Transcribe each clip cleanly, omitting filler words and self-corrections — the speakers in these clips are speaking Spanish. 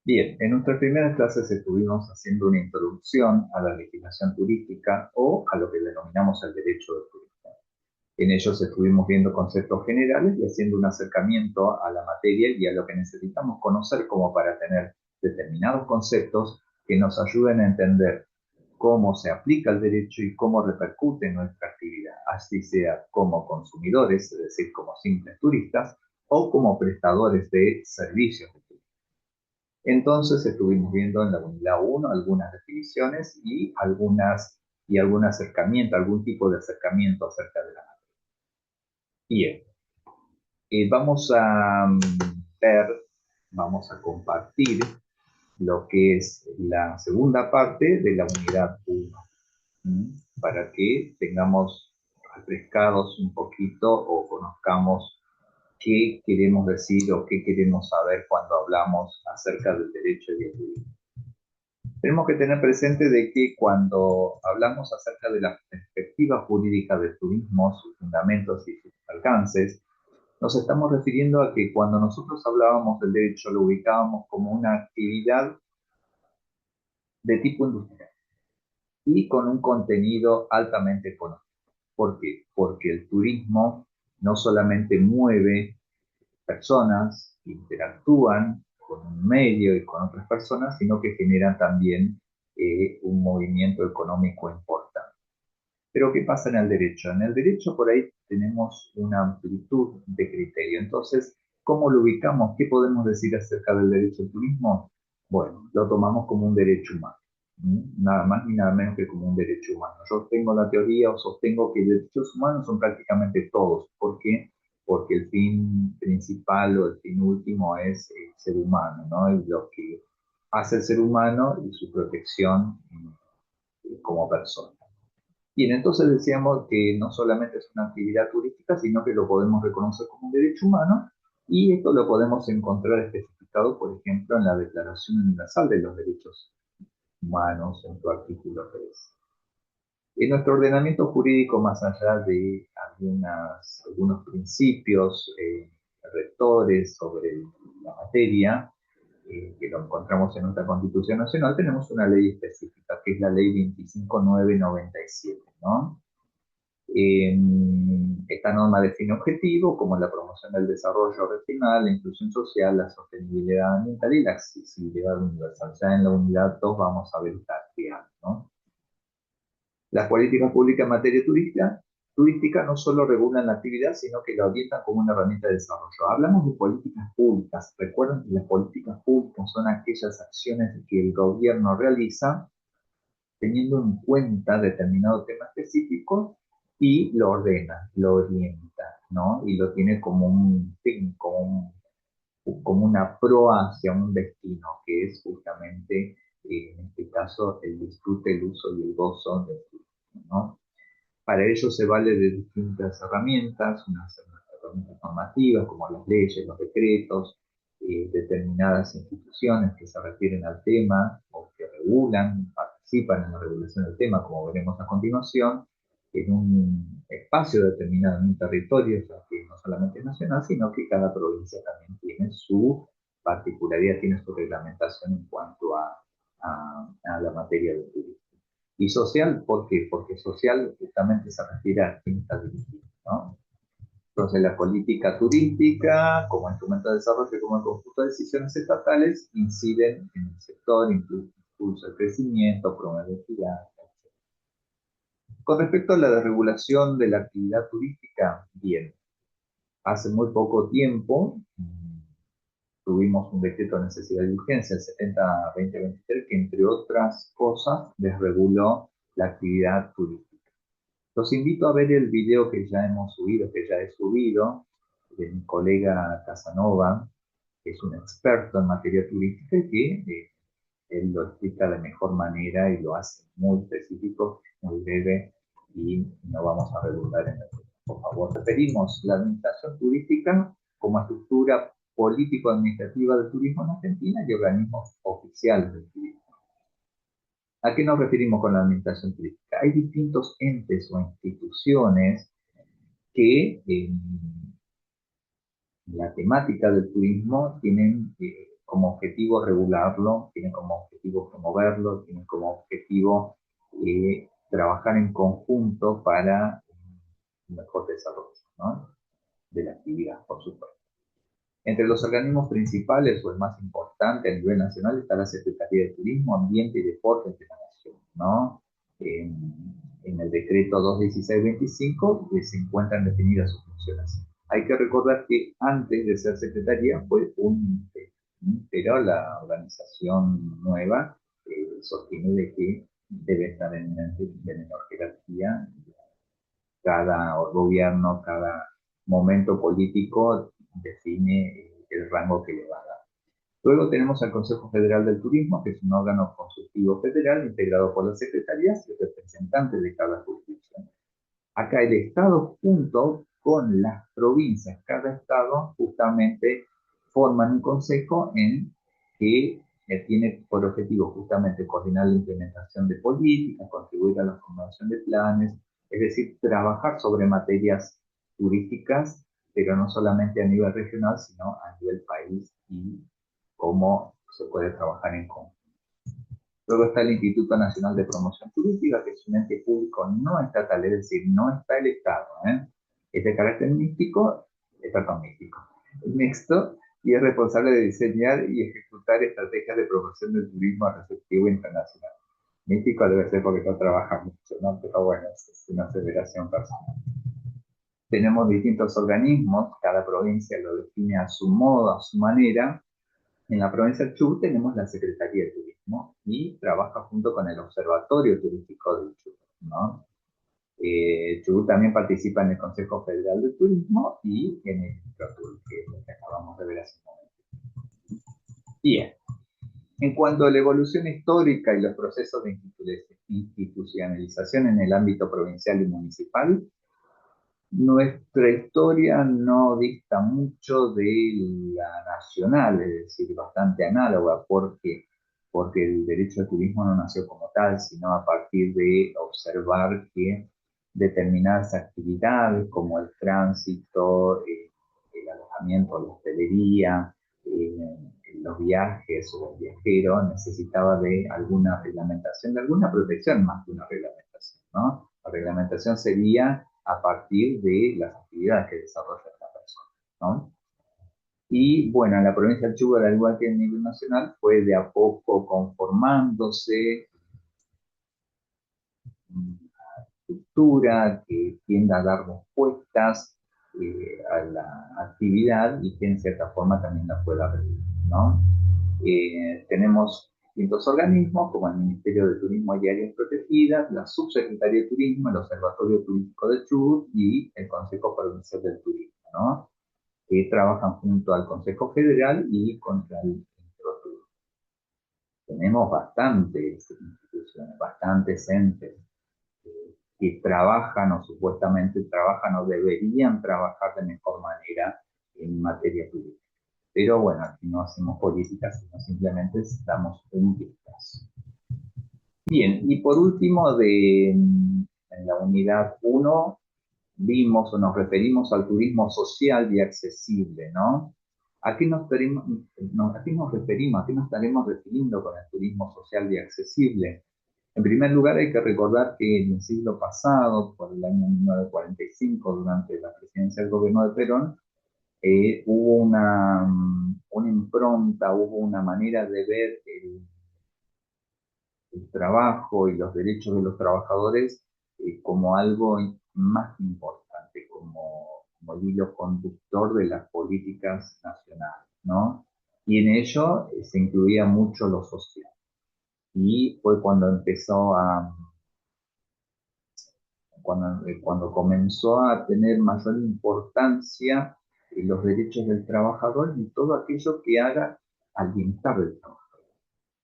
Bien, en nuestras primeras clases estuvimos haciendo una introducción a la legislación turística o a lo que denominamos el derecho de turismo. En ellos estuvimos viendo conceptos generales y haciendo un acercamiento a la materia y a lo que necesitamos conocer como para tener determinados conceptos que nos ayuden a entender cómo se aplica el derecho y cómo repercute en nuestra actividad, así sea como consumidores, es decir, como simples turistas, o como prestadores de servicios. Entonces estuvimos viendo en la unidad uno algunas definiciones y algún acercamiento, algún tipo de acercamiento acerca de la materia. Bien, vamos a ver, vamos a compartir lo que es la segunda parte de la unidad uno, para que tengamos refrescados un poquito o conozcamos qué queremos decir o qué queremos saber cuando hablamos acerca del derecho y el turismo. Tenemos que tener presente de que cuando hablamos acerca de la perspectiva jurídica del turismo, sus fundamentos y sus alcances, nos estamos refiriendo a que cuando nosotros hablábamos del derecho lo ubicábamos como una actividad de tipo industrial y con un contenido altamente económico. ¿Por qué? Porque el turismo no solamente mueve personas, interactúan con un medio y con otras personas, sino que generan también un movimiento económico importante. Pero ¿qué pasa en el derecho? En el derecho por ahí tenemos una amplitud de criterio. Entonces, ¿cómo lo ubicamos? ¿Qué podemos decir acerca del derecho al turismo? Bueno, lo tomamos como un derecho humano. Nada más ni nada menos que como un derecho humano. Yo tengo la teoría o sostengo que derechos humanos son prácticamente todos. ¿Por qué? Porque el fin principal o el fin último es el ser humano, ¿no? Y lo que hace el ser humano y su protección como persona. Bien, entonces decíamos que no solamente es una actividad turística, sino que lo podemos reconocer como un derecho humano y esto lo podemos encontrar especificado, por ejemplo, en la Declaración Universal de los Derechos Humanos, en su artículo 3. En nuestro ordenamiento jurídico, más allá de algunos principios rectores sobre la materia, que lo encontramos en nuestra Constitución Nacional, tenemos una ley específica, que es la Ley 25997, ¿no? Esta norma define objetivos como la promoción del desarrollo regional, la inclusión social, la sostenibilidad ambiental y la accesibilidad universal. Ya en la unidad 2 vamos a ver esta actividad, ¿no? Las políticas públicas en materia turística no solo regulan la actividad, sino que la orientan como una herramienta de desarrollo. Hablamos de políticas públicas. Recuerden que las políticas públicas son aquellas acciones que el gobierno realiza teniendo en cuenta determinado tema específico y lo ordena, lo orienta, ¿no? Y lo tiene como un fin, como una proa hacia un destino, que es justamente, en este caso, el disfrute, el uso y el gozo del turismo, ¿no? Para ello se vale de distintas herramientas, unas herramientas normativas como las leyes, los decretos, determinadas instituciones que se refieren al tema o que regulan, participan en la regulación del tema, como veremos a continuación, en un espacio determinado, en un territorio, ya que no solamente es nacional, sino que cada provincia también tiene su particularidad, tiene su reglamentación en cuanto a la materia del turismo. Y social, ¿por qué? Porque social justamente se refiere a quién está dirigido, ¿no? Entonces, la política turística, como instrumento de desarrollo y como conjunto de decisiones estatales, inciden en el sector, impulsa el crecimiento, promueve la equidad, etc. Con respecto a la desregulación de la actividad turística, bien, hace muy poco tiempo tuvimos un decreto de necesidad y urgencia, el 70-2023, que entre otras cosas desreguló la actividad turística. Los invito a ver el video que ya hemos subido, que ya he subido, de mi colega Casanova, que es un experto en materia turística y que él lo explica de mejor manera y lo hace muy específico, muy breve y no vamos a redundar en eso. Por favor, referimos la administración turística como estructura político-administrativa del turismo en Argentina y organismos oficiales del turismo. ¿A qué nos referimos con la administración turística? Hay distintos entes o instituciones que en la temática del turismo tienen como objetivo regularlo, tiene como objetivo promoverlo, tiene como objetivo trabajar en conjunto para un mejor desarrollo, ¿no? De la actividad, por supuesto. Entre los organismos principales o el más importante a nivel nacional está la Secretaría de Turismo, Ambiente y Deportes de la Nación, ¿no? En el decreto 21625 se encuentran definidas sus funciones. Hay que recordar que antes de ser secretaría fue un pero la organización nueva sostiene de que debe estar en de menor jerarquía. Cada gobierno, cada momento político define el rango que le va a dar. Luego tenemos al Consejo Federal del Turismo, que es un órgano consultivo federal integrado por las secretarías y representantes de cada jurisdicción. Acá el Estado junto con las provincias, cada Estado justamente forman un consejo en que tiene por objetivo justamente coordinar la implementación de políticas, contribuir a la formulación de planes, es decir, trabajar sobre materias turísticas, pero no solamente a nivel regional, sino a nivel país y cómo se puede trabajar en conjunto. Luego está el Instituto Nacional de Promoción Turística, que es un ente público no estatal, es decir, no está el Estado. Es de carácter místico, místico, mixto, y es responsable de diseñar y ejecutar estrategias de promoción del turismo receptivo internacional. Místico debe ser porque no trabaja mucho, ¿no? Pero bueno, es una federación personal. Tenemos distintos organismos, cada provincia lo define a su modo, a su manera. En la provincia del Chubut tenemos la Secretaría de Turismo y trabaja junto con el Observatorio Turístico del Chubut, ¿no? Chubut también participa en el Consejo Federal de Turismo y en el Introtur, que es lo que acabamos de ver hace un momento. Bien, en cuanto a la evolución histórica y los procesos de institucionalización en el ámbito provincial y municipal, nuestra historia no dista mucho de la nacional, es decir, bastante análoga, porque el derecho al turismo no nació como tal, sino a partir de observar que determinadas actividades como el tránsito, el alojamiento, la hostelería, los viajes o el viajero necesitaba de alguna reglamentación, de alguna protección más que una reglamentación, ¿no? La reglamentación sería a partir de las actividades que desarrolla esta persona, ¿no? Y bueno, en la provincia del Chubut, al igual que en nivel nacional, fue de a poco conformándose una estructura que tienda a dar respuestas a la actividad y que en cierta forma también la pueda reducir, ¿no? Tenemos distintos organismos como el Ministerio de Turismo y Áreas Protegidas, la Subsecretaría de Turismo, el Observatorio Turístico de Chubut y el Consejo Provincial del Turismo, ¿no? Que trabajan junto al Consejo Federal y contra el Introtur. Tenemos bastantes instituciones, bastantes entes que trabajan o supuestamente trabajan o deberían trabajar de mejor manera en materia turística. Pero bueno, aquí no hacemos políticas, sino simplemente damos un vistazo. Bien, y por último, en la unidad 1 vimos o nos referimos al turismo social y accesible, ¿no? ¿A qué nos referimos, a qué nos referimos, a qué nos estaremos refiriendo con el turismo social y accesible? En primer lugar, hay que recordar que en el siglo pasado, por el año 1945, durante la presidencia del gobierno de Perón, hubo una impronta, hubo una manera de ver el trabajo y los derechos de los trabajadores como algo más importante, como el hilo conductor de las políticas nacionales, ¿no? Y en ello se incluía mucho lo social. Y fue cuando cuando comenzó a tener mayor importancia los derechos del trabajador y todo aquello que haga al bienestar del trabajador.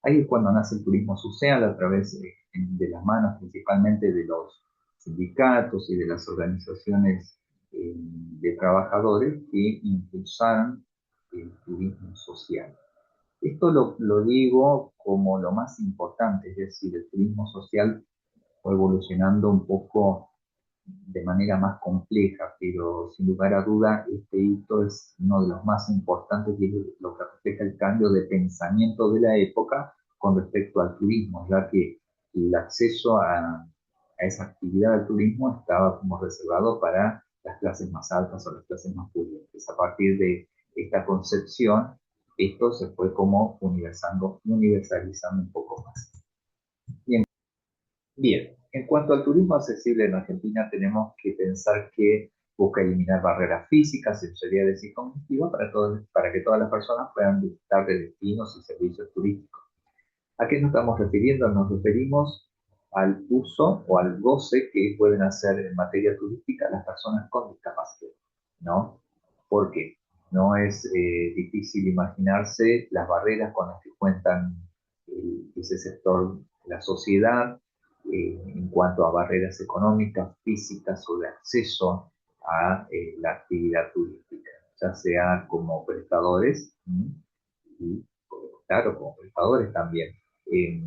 Ahí es cuando nace el turismo social a través de las manos principalmente de los sindicatos y de las organizaciones de trabajadores que impulsaron el turismo social. Esto lo digo como lo más importante, es decir, el turismo social fue evolucionando un poco de manera más compleja, pero sin lugar a duda este hito es uno de los más importantes y es lo que refleja el cambio de pensamiento de la época con respecto al turismo, ya que el acceso a esa actividad del turismo estaba como reservado para las clases más altas o las clases más pudientes. A partir de esta concepción, esto se fue como universalizando un poco más. Bien, en cuanto al turismo accesible en Argentina, tenemos que pensar que busca eliminar barreras físicas, sensoriales y cognitivas para que todas las personas puedan disfrutar de destinos y servicios turísticos. ¿A qué nos estamos refiriendo? Nos referimos al uso o al goce que pueden hacer en materia turística las personas con discapacidad, ¿no? ¿Por qué? No es difícil imaginarse las barreras con las que cuentan ese sector de la sociedad en cuanto a barreras económicas, físicas o de acceso a la actividad turística, ya sea como prestadores y, claro, como prestadores también, eh,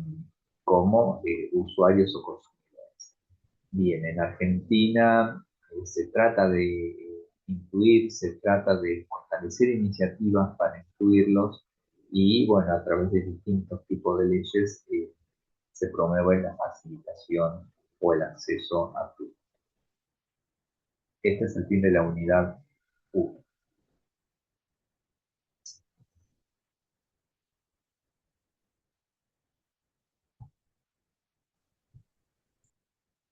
como usuarios o consumidores. Bien, en Argentina se trata de incluir, se trata de fortalecer iniciativas para incluirlos y, bueno, a través de distintos tipos de leyes se promueve la facilitación o el acceso a turismo. Este es el fin de la unidad 1.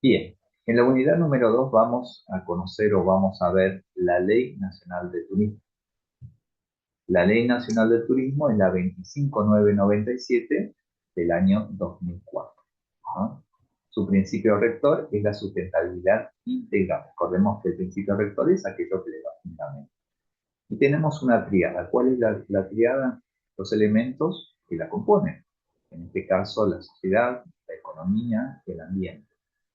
Bien, en la unidad número 2 vamos a conocer o vamos a ver la Ley Nacional de Turismo. La Ley Nacional de Turismo es la 25997 del año 2004. ¿No? Su principio rector es la sustentabilidad integral. Recordemos que el principio rector es aquello que le da fundamento. Y tenemos una triada. ¿Cuál es la triada? Los elementos que la componen. En este caso, la sociedad, la economía y el ambiente.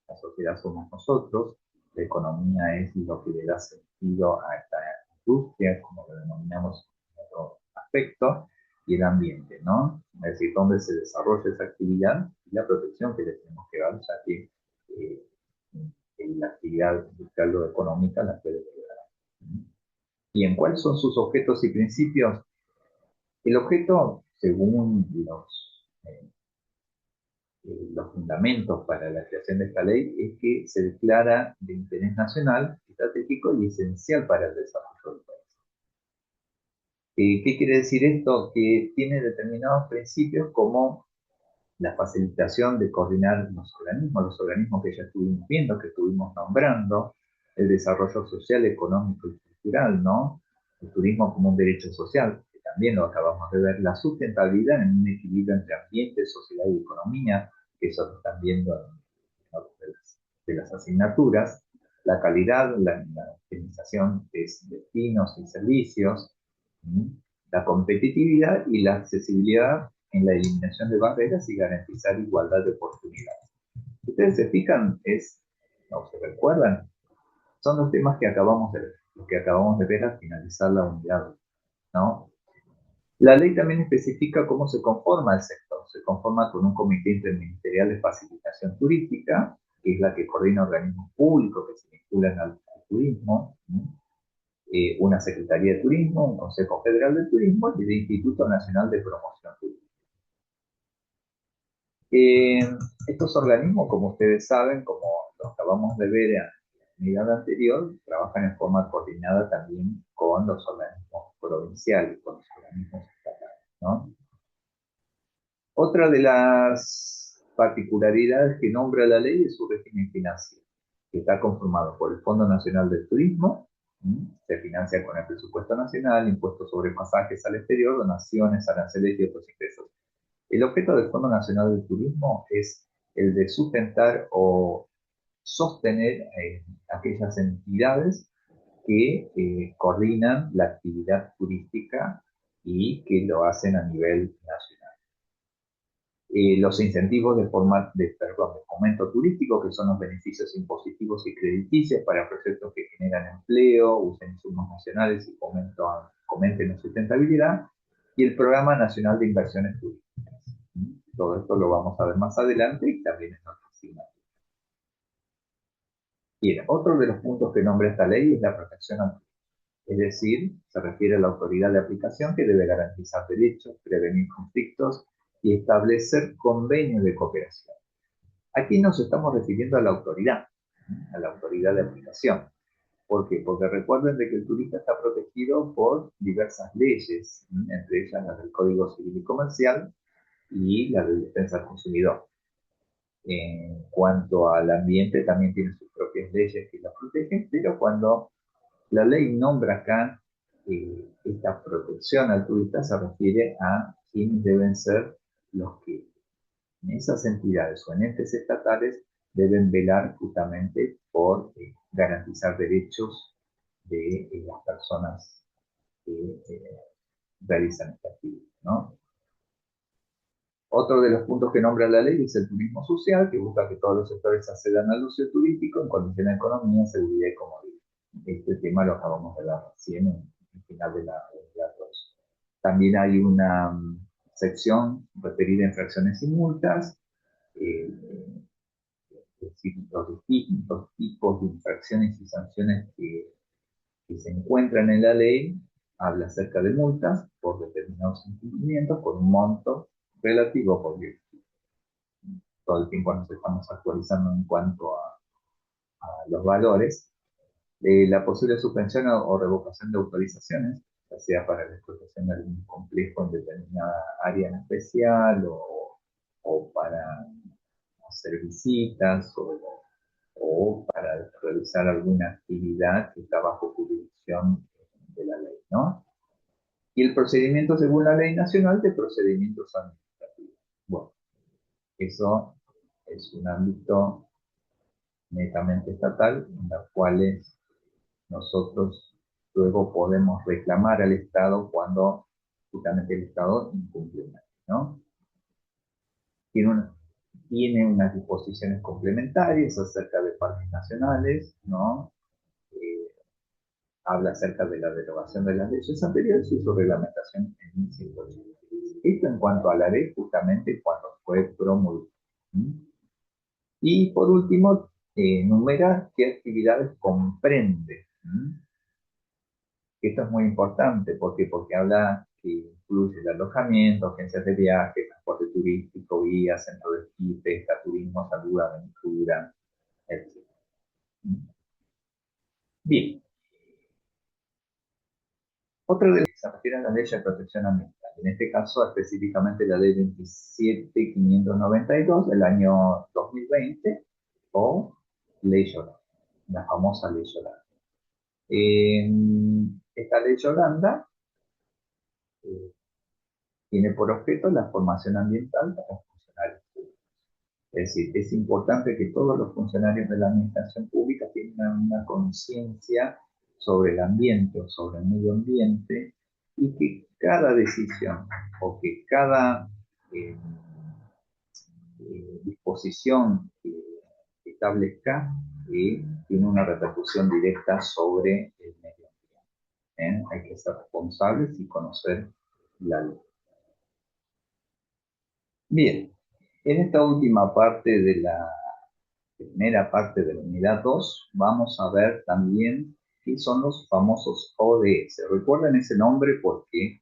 La sociedad somos nosotros, la economía es lo que le da sentido a esta industria, como lo denominamos en otro aspecto, y el ambiente, ¿no? Es decir, dónde se desarrolla esa actividad y la protección que le tenemos que dar, ya que eh, la actividad industrial o económica la puede lograr. ¿Y en cuáles son sus objetos y principios? El objeto, según los fundamentos para la creación de esta ley, es que se declara de interés nacional, estratégico y esencial para el desarrollo del país. ¿Qué quiere decir esto? Que tiene determinados principios como la facilitación de coordinar los organismos que ya estuvimos viendo, que estuvimos nombrando, el desarrollo social, económico y cultural, ¿no? El turismo como un derecho social, que también lo acabamos de ver, la sustentabilidad en un equilibrio entre ambiente, sociedad y economía, que eso lo están viendo en de las asignaturas, la calidad, la optimización de destinos y servicios, ¿sí? La competitividad y la accesibilidad en la eliminación de barreras y garantizar igualdad de oportunidades. Ustedes se fijan, no se recuerdan, son los temas que acabamos de ver al finalizar la unidad, ¿no? La ley también especifica cómo se conforma el sector. Se conforma con un comité interministerial de facilitación turística, que es la que coordina organismos públicos que se vinculan al turismo, ¿no? Una Secretaría de Turismo, un Consejo Federal de Turismo y el Instituto Nacional de Promoción Turística. Eh, Estos organismos, como ustedes saben, como lo acabamos de ver en la unidad anterior, trabajan en forma coordinada también con los organismos provinciales, con los organismos estatales, ¿no? Otra de las particularidades que nombra la ley es su régimen financiero, que está conformado por el Fondo Nacional del Turismo, se financia con el presupuesto nacional, impuestos sobre pasajes al exterior, donaciones, aranceles y otros ingresos. El objeto del Fondo Nacional del Turismo es el de sustentar o sostener aquellas entidades que coordinan la actividad turística y que lo hacen a nivel nacional. Los incentivos de fomento turístico, que son los beneficios impositivos y crediticios para proyectos que generan empleo, usen insumos nacionales y fomenten la sustentabilidad, y el Programa Nacional de Inversiones Turísticas. Todo esto lo vamos a ver más adelante y también en otra asignatura. Bien, otro de los puntos que nombra esta ley es la protección al turista. Es decir, se refiere a la autoridad de aplicación que debe garantizar derechos, prevenir conflictos y establecer convenios de cooperación. Aquí nos estamos refiriendo a la autoridad de aplicación. ¿Por qué? Porque recuerden de que el turista está protegido por diversas leyes, entre ellas la del Código Civil y Comercial y la de Defensa del Consumidor. En cuanto al ambiente, también tiene sus propias leyes que la protegen, pero cuando la ley nombra acá esta protección al turista, se refiere a quienes deben ser los que en esas entidades o en entes estatales deben velar justamente por garantizar derechos de las personas que realizan esta actividad, ¿no? Otro de los puntos que nombra la ley es el turismo social, que busca que todos los sectores accedan al uso turístico en condiciones de economía, seguridad y comodidad. Este tema lo acabamos de hablar recién en el final de la 2. También hay una sección referida a infracciones y multas, eh, es decir, los distintos tipos de infracciones y sanciones que se encuentran en la ley. Habla acerca de multas por determinados incumplimientos con un monto relativo, porque todo el tiempo nos estamos actualizando en cuanto a los valores. La posible suspensión o revocación de autorizaciones, ya sea para la explotación de algún complejo en determinada área en especial o para hacer visitas o para realizar alguna actividad que está bajo jurisdicción de la ley, ¿no? Y el procedimiento según la ley nacional de procedimientos administrativos. Bueno, eso es un ámbito netamente estatal en los cuales nosotros luego podemos reclamar al Estado cuando justamente el Estado incumple, ¿no? Tiene, una, tiene unas disposiciones complementarias acerca de parques nacionales, ¿no? Eh, Habla acerca de la derogación de las leyes anteriores y su reglamentación en 1180. Esto en cuanto a la ley, justamente cuando fue promulgada. Y por último, enumera qué actividades comprende. Esto es muy importante, ¿por qué? Porque habla que incluye el alojamiento, agencias de viaje, transporte turístico, guías, centro de esquí, pesca, turismo, salud, aventura, etc. Bien, otra de las que se refiere a la ley de protección ambiental, en este caso específicamente la ley 27.592 del año 2020 o ley Yolanda, la famosa ley Yolanda. Esta ley Yolanda eh, tiene por objeto la formación ambiental para los funcionarios públicos. Es decir, es importante que todos los funcionarios de la administración pública tengan una conciencia sobre el ambiente o sobre el medio ambiente y que cada decisión o que cada eh, disposición que establezca tiene una repercusión directa sobre el medio ambiente. Hay que ser responsables y conocer la ley. Bien, en esta última parte de la primera parte de la unidad 2, vamos a ver también qué son los famosos ODS. Recuerden ese nombre porque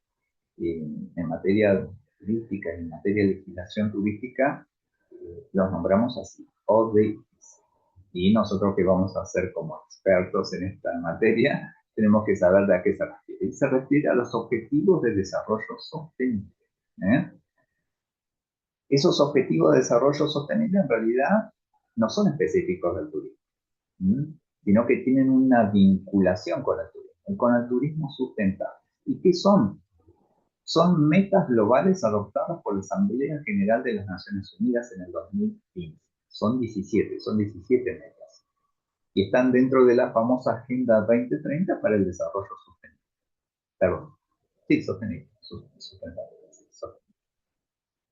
en materia turística y en materia de legislación turística los nombramos así, ODS. Y nosotros que vamos a ser como expertos en esta materia, tenemos que saber de a qué se refiere. Y se refiere a los objetivos de desarrollo sostenible. ¿eh? Esos objetivos de desarrollo sostenible en realidad no son específicos del turismo, sino que tienen una vinculación con el turismo sustentable. ¿Y qué son? Son metas globales adoptadas por la Asamblea General de las Naciones Unidas en el 2015. Son 17 metas. Y están dentro de la famosa Agenda 2030 para el Desarrollo Sostenible. Perdón. Sí, sostenible. Sustentable.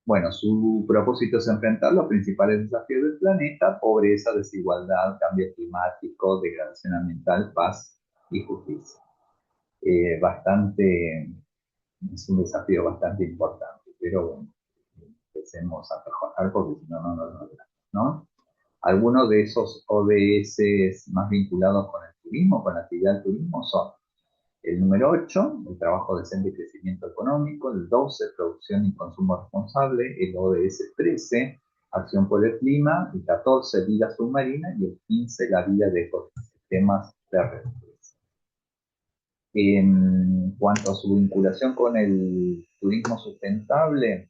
Bueno, su propósito es enfrentar los principales desafíos del planeta: pobreza, desigualdad, cambio climático, degradación ambiental, paz y justicia. Es un desafío bastante importante, pero bueno, empecemos a trabajar porque si no, no lo logramos, ¿no? Algunos de esos ODS más vinculados con el turismo, con la actividad del turismo, son el número 8, el trabajo decente y crecimiento económico; el 12, producción y consumo responsable; el ODS 13, acción por el clima; el 14, vida submarina; y el 15, la vida de ecosistemas terrestres. En cuanto a su vinculación con el turismo sustentable,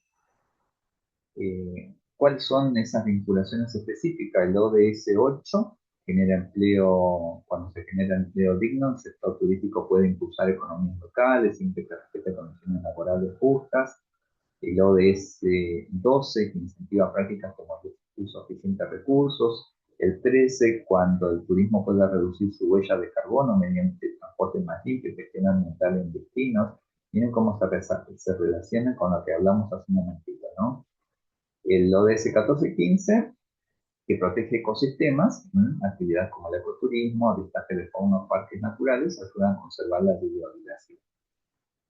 ¿cuáles son esas vinculaciones específicas? El ODS 8 genera empleo. Cuando se genera empleo digno, el sector turístico puede impulsar economías locales, siempre que respete condiciones laborales justas. El ODS 12, que incentiva prácticas como el uso eficiente de recursos. El 13, cuando el turismo pueda reducir su huella de carbono mediante transporte más limpio y gestión ambiental en destinos. Miren cómo se relaciona con lo que hablamos hace un momentito, ¿no? El ODS 1415, que protege ecosistemas; actividades como el ecoturismo, avistaje de fauna, parques naturales, ayudan a conservar la biodiversidad.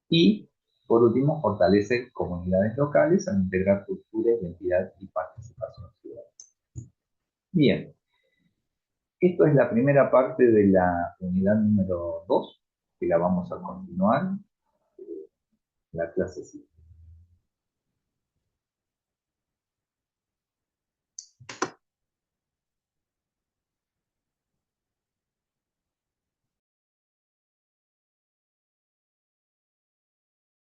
Y, por último, fortalece comunidades locales al integrar cultura, identidad y participación ciudadana. Bien, esto es la primera parte de la unidad número 2, que la vamos a continuar en la clase siguiente.